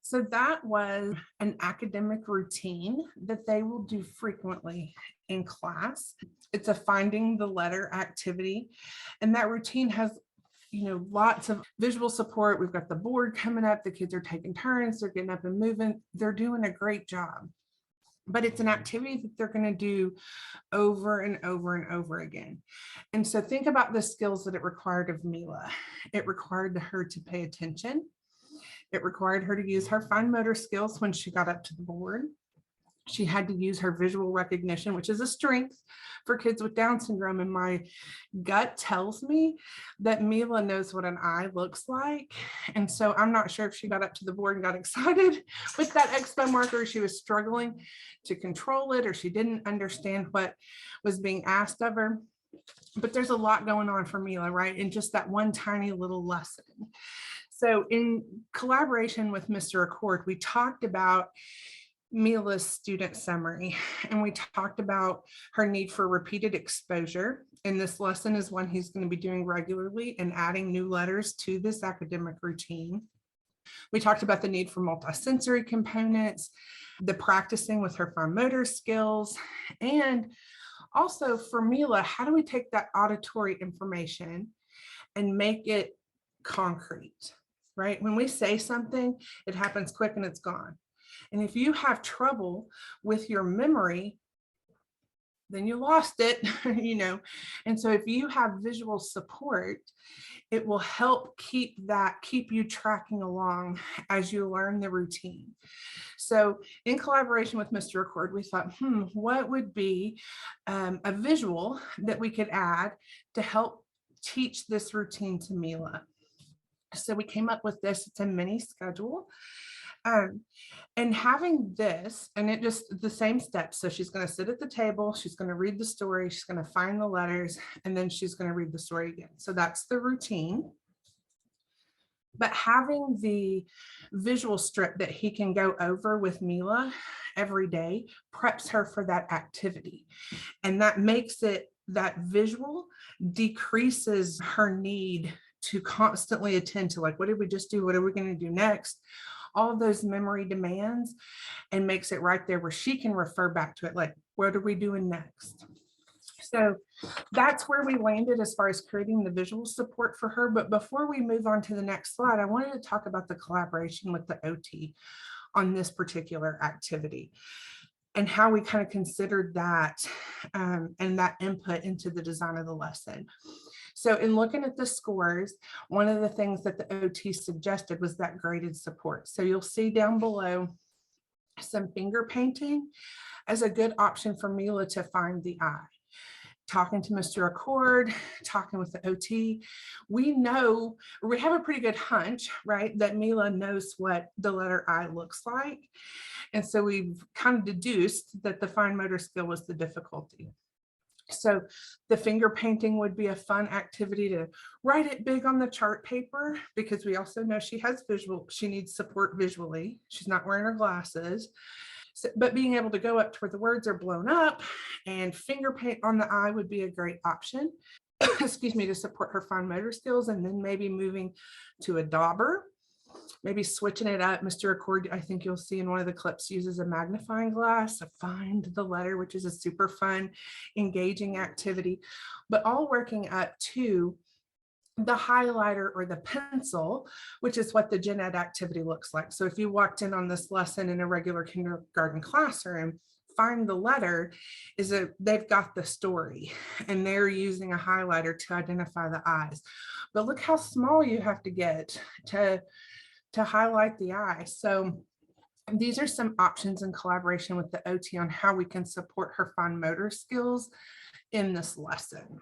So that was an academic routine that they will do frequently in class. It's a finding the letter activity, and that routine has lots of visual support. We've got the board coming up, the kids are taking turns, they're getting up and moving, they're doing a great job. But it's an activity that they're going to do over and over and over again. And so think about the skills that it required of Mila. It required her to pay attention. It required her to use her fine motor skills when she got up to the board. She had to use her visual recognition, which is a strength for kids with Down syndrome. And my gut tells me that Mila knows what an eye looks like. And so I'm not sure if she got up to the board and got excited with that expo marker, or she was struggling to control it, or she didn't understand what was being asked of her. But there's a lot going on for Mila, right? In just that one tiny little lesson. So in collaboration with Mr. Accord, we talked about Mila's student summary, and we talked about her need for repeated exposure. And this lesson is one he's going to be doing regularly and adding new letters to this academic routine. We talked about the need for multisensory components, the practicing with her fine motor skills, and also for Mila, how do we take that auditory information and make it concrete, right? When we say something, it happens quick and it's gone. And if you have trouble with your memory, then you lost it, And so if you have visual support, it will help keep you tracking along as you learn the routine. So in collaboration with Mr. Accord, we thought, what would be a visual that we could add to help teach this routine to Mila? So we came up with this. It's a mini schedule. And having this, and it just the same steps. So she's going to sit at the table, she's going to read the story, she's going to find the letters, and then she's going to read the story again. So that's the routine. But having the visual strip that he can go over with Mila every day preps her for that activity. And that makes it, that visual decreases her need to constantly attend to, like, what did we just do? What are we going to do next? All of those memory demands, and makes it right there where she can refer back to it, like, what are we doing next? So that's where we landed as far as creating the visual support for her. But before we move on to the next slide, I wanted to talk about the collaboration with the OT on this particular activity and how we kind of considered that and that input into the design of the lesson. So in looking at the scores, one of the things that the OT suggested was that graded support. So you'll see down below some finger painting as a good option for Mila to find the eye. Talking to Mr. Accord, talking with the OT, we have a pretty good hunch, right, that Mila knows what the letter I looks like. And so we've kind of deduced that the fine motor skill was the difficulty. So the finger painting would be a fun activity to write it big on the chart paper, because we also know she needs support visually. She's not wearing her glasses. So, but being able to go up to where the words are blown up and finger paint on the eye would be a great option, excuse me, to support her fine motor skills. And then maybe moving to a dauber, maybe switching it up. Mr. Accord, I think you'll see in one of the clips, uses a magnifying glass to find the letter, which is a super fun, engaging activity, but all working up to the highlighter or the pencil, which is what the gen ed activity looks like. So if you walked in on this lesson in a regular kindergarten classroom, find the letter they've got the story and they're using a highlighter to identify the eyes. But look how small you have to get to highlight the eye. So these are some options in collaboration with the OT on how we can support her fine motor skills in this lesson.